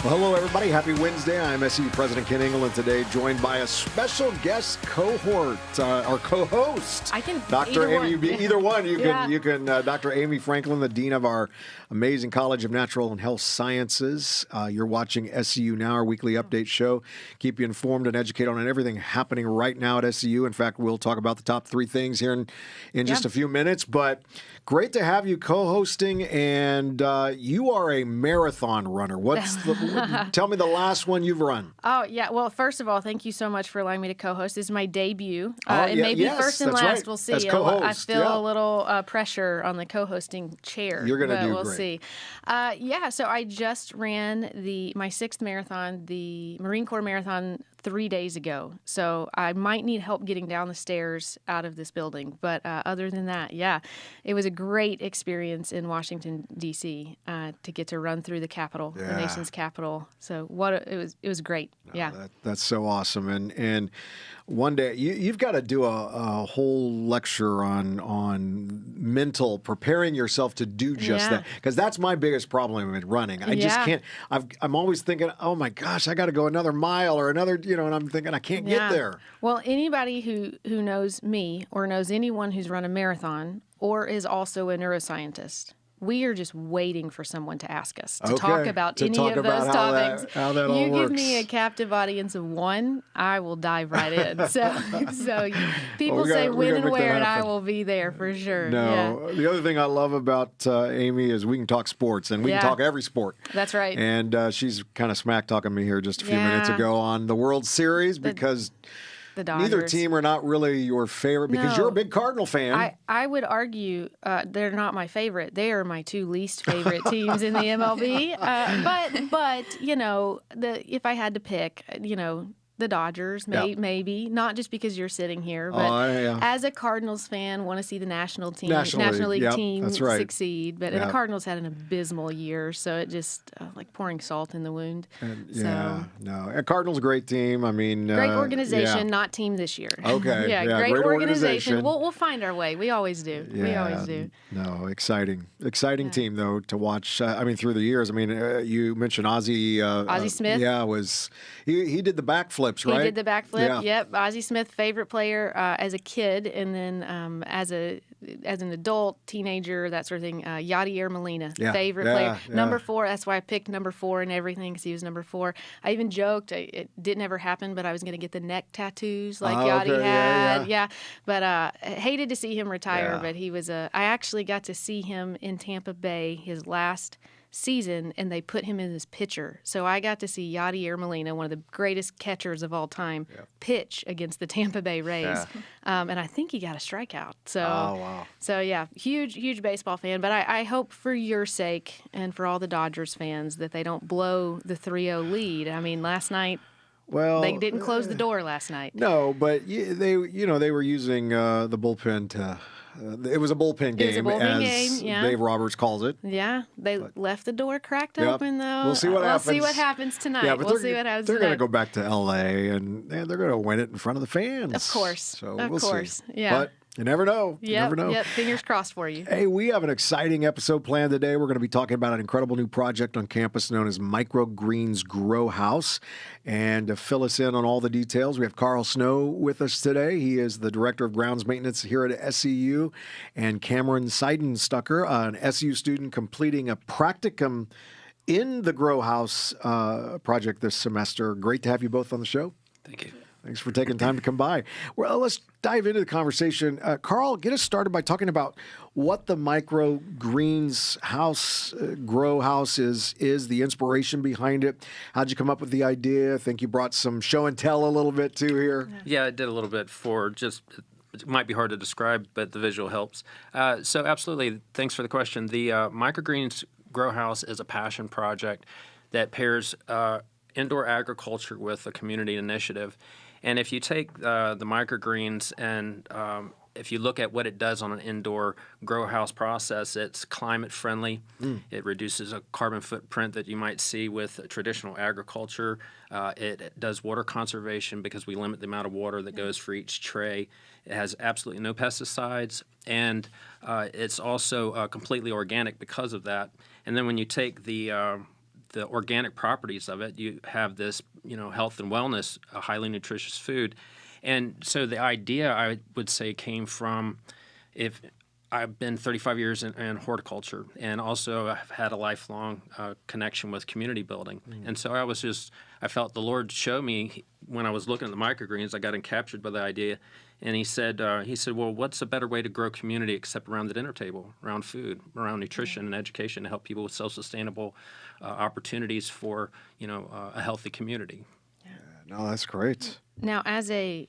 Well, hello, everybody. Happy Wednesday. I'm SEU President Ken England today, joined by a special guest cohort, or co-host. I can Dr. either Amy, one. either one. You Yeah. can. Dr. Amy Franklin, the dean of our amazing College of Natural and Health Sciences. You're watching SEU Now, our weekly update show. Keep you informed and educated on everything happening right now at SEU. In fact, we'll talk about the top three things here in just a few minutes. But great to have you co-hosting, and you are a marathon runner. Tell me the last one you've run. Oh, yeah. Well, first of all, thank you so much for allowing me to co-host. This is my debut. It yeah, may be yes, first and that's last. right. We'll see. As co-host, I feel yeah. a little pressure on the co-hosting chair. You're going to do we'll great. See. So I just ran my sixth marathon, the Marine Corps Marathon, 3 days ago. So I might need help getting down the stairs out of this building. But other than that, yeah, it was a great experience in Washington, D.C. To get to run through the Capitol, the nation's capital. So it was great. Yeah. That's so awesome. And one day you've got to do a whole lecture on mental preparing yourself to do just that, because that's my biggest problem with running. I just can't. I'm always thinking, oh my gosh, I got to go another mile or another, and I'm thinking I can't get there. Well, anybody who knows me or knows anyone who's run a marathon or is also a neuroscientist, we are just waiting for someone to ask us to talk about any of those topics. How that all you works. give me a captive audience of one, I will dive right in. So people say when and where, and I will be there for sure. No, the other thing I love about Amy is we can talk sports, and we can talk every sport. That's right. And she's kind of smack talking me here just a few minutes ago on the World Series because the Dodgers. Neither team are not really your favorite because you're a big Cardinal fan. I would argue they're not my favorite. They are my two least favorite teams in the MLB. But if I had to pick, the Dodgers, maybe, not just because you're sitting here, but as a Cardinals fan, want to see the National League team succeed. But the Cardinals had an abysmal year, so it just like pouring salt in the wound. Cardinals, great team. I mean, great organization, not team this year. Okay, great organization. We'll find our way. We always do. We always do. No, exciting team though to watch. Through the years. You mentioned Ozzie Smith. Yeah, he did the backflip. Right? He did the backflip. Yeah. Yep. Ozzie Smith, favorite player as a kid, and then as an adult, teenager, that sort of thing. Yadier Molina, favorite player. Yeah. Number 4. That's why I picked number 4 and everything, because he was number 4. I even joked it didn't ever happen, but I was going to get the neck tattoos like Yadi had. Yeah. But I hated to see him retire. But he was I actually got to see him in Tampa Bay his last season, and they put him in as pitcher. So I got to see Yadier Molina, one of the greatest catchers of all time, pitch against the Tampa Bay Rays. Yeah. And I think he got a strikeout. So yeah, huge baseball fan. But I hope for your sake and for all the Dodgers fans that they don't blow the 3-0 lead. Last night, they didn't close the door last night. No, but they were using the bullpen to. It was a bullpen game, as Dave Roberts calls it. Yeah, they left the door cracked open, though. We'll see what happens. We'll see what happens tonight. Yeah, but we'll see what happens They're tonight. going to go back to L.A., and they're going to win it in front of the fans. Of course. So we'll see. Yeah. But you never know. Yep, fingers crossed for you. Hey, we have an exciting episode planned today. We're going to be talking about an incredible new project on campus known as Microgreens Grow House. And to fill us in on all the details, we have Karl with us today. He is the Director of Grounds Maintenance here at SEU. And Cameron Seidenstucker, an SEU student completing a practicum in the Grow House project this semester. Great to have you both on the show. Thank you. Thanks for taking time to come by. Well, let's dive into the conversation. Karl, get us started by talking about what the Microgreens Grow House is, the inspiration behind it. How'd you come up with the idea? I think you brought some show and tell a little bit too here. Yeah, I did a little bit it might be hard to describe, but the visual helps. So absolutely, thanks for the question. The Microgreens Grow House is a passion project that pairs indoor agriculture with a community initiative. And if you take the microgreens and if you look at what it does on an indoor grow house process, it's climate friendly. It reduces a carbon footprint that you might see with traditional agriculture. It does water conservation because we limit the amount of water that goes for each tray. It has absolutely no pesticides, and it's also completely organic because of that. And then when you take the the organic properties of it. You have this, health and wellness, a highly nutritious food. And so the idea, I would say, came from if I've been 35 years in horticulture, and also I've had a lifelong connection with community building. And so I felt the Lord show me when I was looking at the microgreens, I got encaptured by the idea. And he said, well, what's a better way to grow community except around the dinner table, around food, around nutrition and education to help people with self-sustainable opportunities for, a healthy community. No, that's great. Now, as a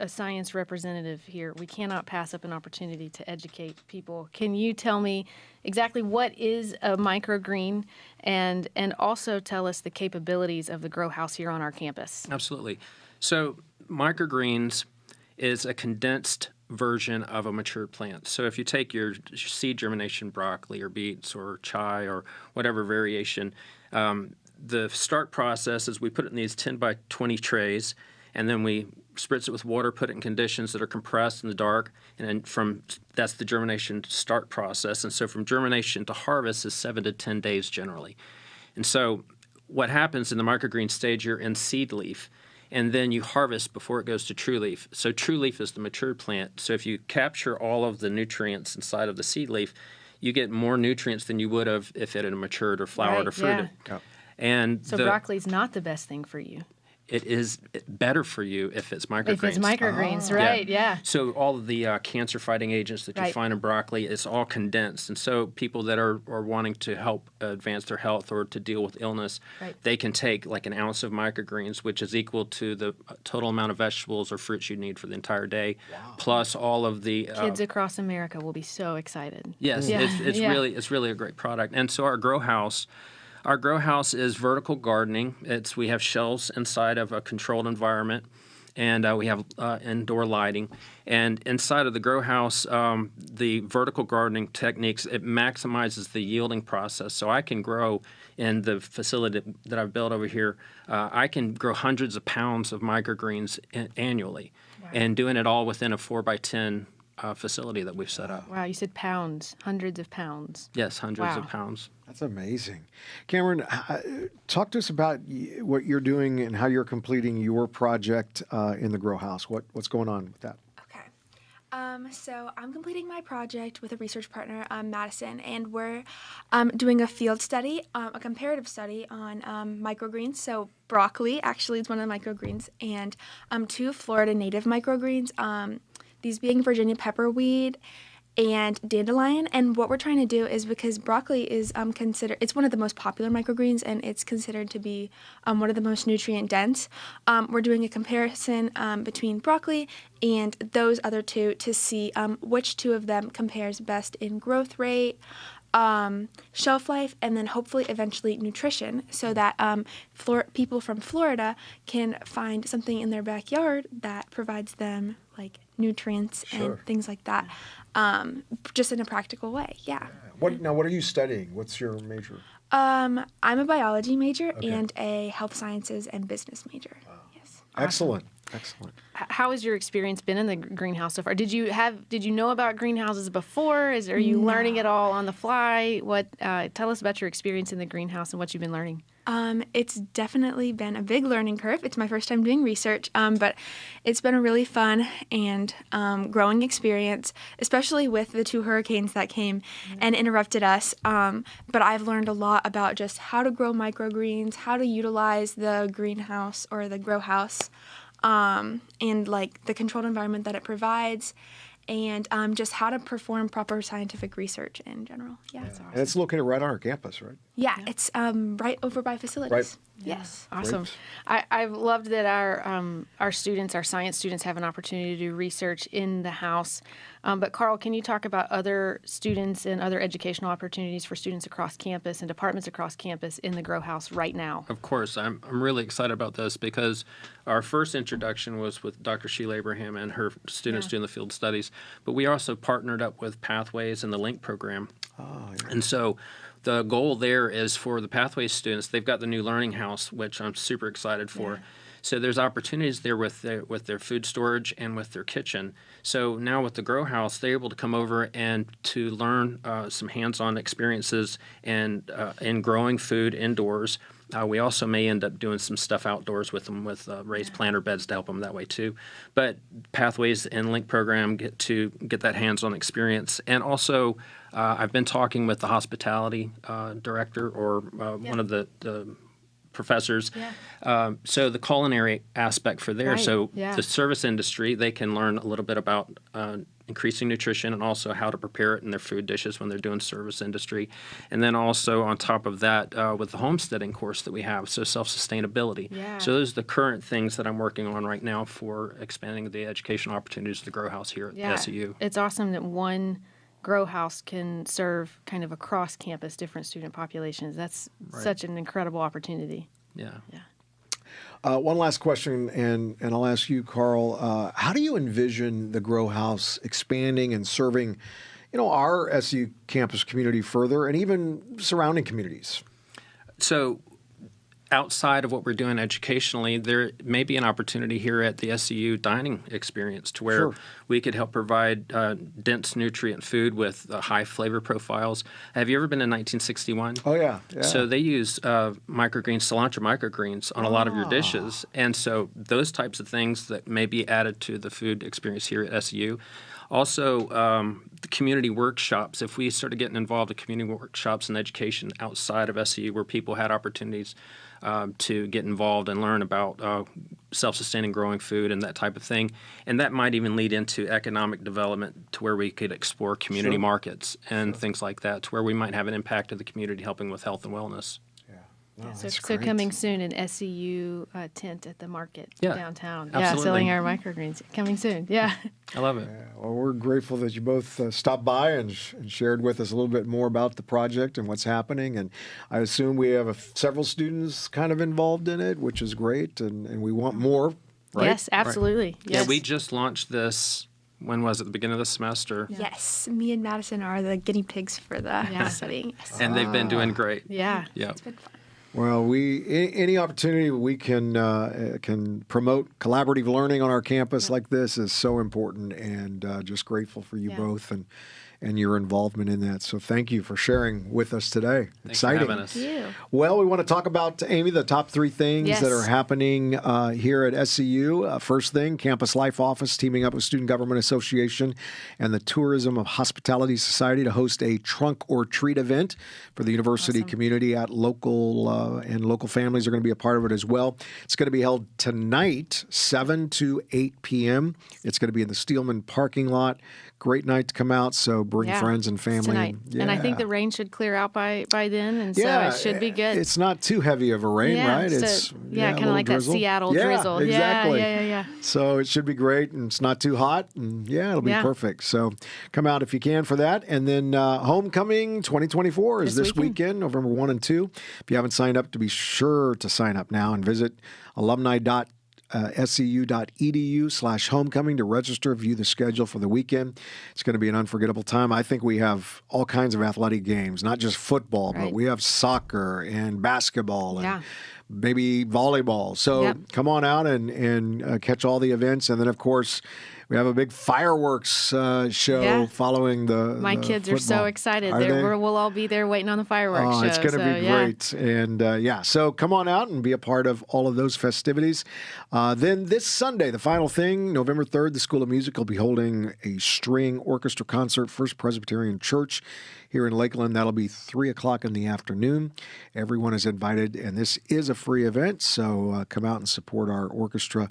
science representative here, we cannot pass up an opportunity to educate people. Can you tell me exactly what is a microgreen, and also tell us the capabilities of the grow house here on our campus? Absolutely. So microgreens is a condensed version of a mature plant. So if you take your seed germination broccoli or beets or chai or whatever variation, the start process is we put it in these 10 by 20 trays, and then we spritz it with water, put it in conditions that are compressed in the dark, and then that's the germination start process. And so from germination to harvest is 7 to 10 days generally. And so what happens in the microgreen stage, you're in seed leaf, and then you harvest before it goes to true leaf. So true leaf is the mature plant. So if you capture all of the nutrients inside of the seed leaf, you get more nutrients than you would have if it had matured or flowered or fruited. Yeah. And so broccoli is not the best thing for you. It is better for you if it's microgreens. If it's microgreens, right, yeah. So all of the cancer-fighting agents that you find in broccoli, it's all condensed. And so people that are wanting to help advance their health or to deal with illness, they can take like an ounce of microgreens, which is equal to the total amount of vegetables or fruits you need for the entire day, plus all of the... Kids across America will be so excited. Yes, it's really a great product. And so our grow house is vertical gardening. We have shelves inside of a controlled environment, and we have indoor lighting. And inside of the grow house, the vertical gardening techniques, it maximizes the yielding process. So I can grow in the facility that I've built over here, I can grow hundreds of pounds of microgreens annually, and doing it all within a 4 by 10 facility that we've set up. Wow, you said pounds, hundreds of pounds. Yes, hundreds of pounds. That's amazing. Cameron, talk to us about what you're doing and how you're completing your project in the grow house. What's going on with that? Okay. So I'm completing my project with a research partner, Madison, and we're doing a field study, a comparative study on microgreens. So broccoli actually is one of the microgreens, and 2 Florida native microgreens, these being Virginia pepperweed and dandelion. And what we're trying to do is, because broccoli is it's one of the most popular microgreens, and it's considered to be one of the most nutrient dense, we're doing a comparison between broccoli and those other 2 to see which 2 of them compares best in growth rate, shelf life, and then hopefully eventually nutrition, so that people from Florida can find something in their backyard that provides them like nutrients and things like that, just in a practical way. What are you studying? What's your major? I'm a biology major and a health sciences and business major. Wow. Yes. Excellent. How has your experience been in the greenhouse so far? Did you know about greenhouses before? Are you learning it all on the fly? Tell us about your experience in the greenhouse and what you've been learning. It's definitely been a big learning curve. It's my first time doing research, but it's been a really fun and growing experience, especially with the 2 hurricanes that came and interrupted us. But I've learned a lot about just how to grow microgreens, how to utilize the greenhouse or the grow house, and like the controlled environment that it provides, and just how to perform proper scientific research in general. Yeah, that's awesome. And it's located right on our campus, right? Yeah. It's right over by facilities. Right. Yes. Awesome. I've loved that our students, our science students, have an opportunity to do research in the house. But Karl, can you talk about other students and other educational opportunities for students across campus and departments across campus in the Grow House right now? Of course. I'm really excited about this because our first introduction was with Dr. Sheila Abraham and her students doing the field studies. But we also partnered up with Pathways and the LINK program. And so the goal there is for the Pathways students, they've got the new learning house, which I'm super excited for. So there's opportunities there with their food storage and with their kitchen. So now with the grow house, they're able to come over and to learn some hands-on experiences and in growing food indoors. We also may end up doing some stuff outdoors with them with raised planter beds to help them that way too. But Pathways and Link program get that hands-on experience. And also I've been talking with the hospitality director or one of the professors. So the culinary aspect for there. So the service industry, they can learn a little bit about increasing nutrition and also how to prepare it in their food dishes when they're doing service industry. And then also on top of that, with the homesteading course that we have, so self-sustainability. So those are the current things that I'm working on right now for expanding the educational opportunities of the Grow House here at SEU. It's awesome that one grow house can serve kind of across campus different student populations. That's such an incredible opportunity. One last question, and I'll ask you, Karl. How do you envision the Grow House expanding and serving, our SEU campus community further, and even surrounding communities? So, outside of what we're doing educationally, there may be an opportunity here at the SEU dining experience to where we could help provide dense nutrient food with high flavor profiles. Have you ever been in 1961? Oh, yeah. So they use microgreens, cilantro microgreens on a lot of your dishes. And so those types of things that may be added to the food experience here at SEU. Also, the community workshops. If we started getting involved in community workshops and education outside of SEU where people had opportunities to get involved and learn about self-sustaining growing food and that type of thing. And that might even lead into economic development to where we could explore community markets and things like that, to where we might have an impact to the community helping with health and wellness. So coming soon, an SEU tent at the market downtown. Absolutely. Selling our microgreens. Coming soon. I love it. Well, we're grateful that you both stopped by and shared with us a little bit more about the project and what's happening. And I assume we have several students kind of involved in it, which is great, and we want more. Right? Yes, absolutely. Right. Yes. Yeah, we just launched this. When was it? The beginning of the semester? Yes, me and Madison are the guinea pigs for the study. Yes. And they've been doing great. Yeah. It's been fun. Well, any opportunity we can promote collaborative learning on our campus like this is so important, and just grateful for you both and your involvement in that. So thank you for sharing with us today. Thanks Exciting. for having us. Thank you. Well, we want to talk about, Amy, the top 3 things that are happening here at SEU. First thing, Campus Life Office teaming up with Student Government Association and the Tourism of Hospitality Society to host a trunk or treat event for the university community at local families are going to be a part of it as well. It's going to be held tonight, 7 to 8 p.m. It's going to be in the Steelman parking lot. Great night to come out, so bring friends and family. Tonight. And I think the rain should clear out by then, and so it should be good. It's not too heavy of a rain, right? So, it's kind of like drizzle. that Seattle drizzle. Exactly. Yeah. So it should be great, and it's not too hot, and it'll be perfect. So come out if you can for that. And then Homecoming 2024 is this weekend, November 1 and 2. If you haven't signed up, to be sure to sign up now and visit SEU.edu/homecoming to register, view the schedule for the weekend. It's going to be an unforgettable time. I think we have all kinds of athletic games, not just football, but we have soccer and basketball and maybe volleyball. So come on out and catch all the events. And then, of course, we have a big fireworks show following the My kids football. are so excited. We'll all be there waiting on the fireworks show. It's going to be great. And so come on out and be a part of all of those festivities. Then this Sunday, the final thing, November 3rd, the School of Music will be holding a string orchestra concert, First Presbyterian Church here in Lakeland. That'll be 3 o'clock in the afternoon. Everyone is invited, and this is a free event, so come out and support our orchestra.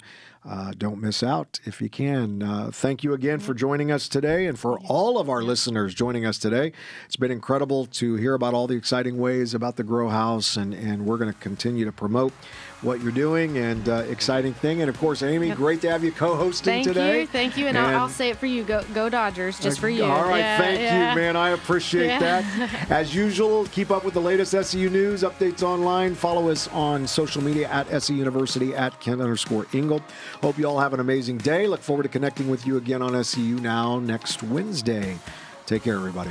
Don't miss out if you can. Thank you again for joining us today, and for all of our listeners joining us today. It's been incredible to hear about all the exciting ways about the Grow House, and we're going to continue to promote what you're doing, and exciting thing. And of course, Amy, great to have you co-hosting today. Thank you, and I'll say it for you. Go Dodgers, just for you. All right, thank you, man. I appreciate that. As usual, keep up with the latest SEU news, updates online. Follow us on social media at SEU University, at Kent_Ingle. Hope you all have an amazing day. Look forward to connecting with you again on SEU Now next Wednesday. Take care, everybody.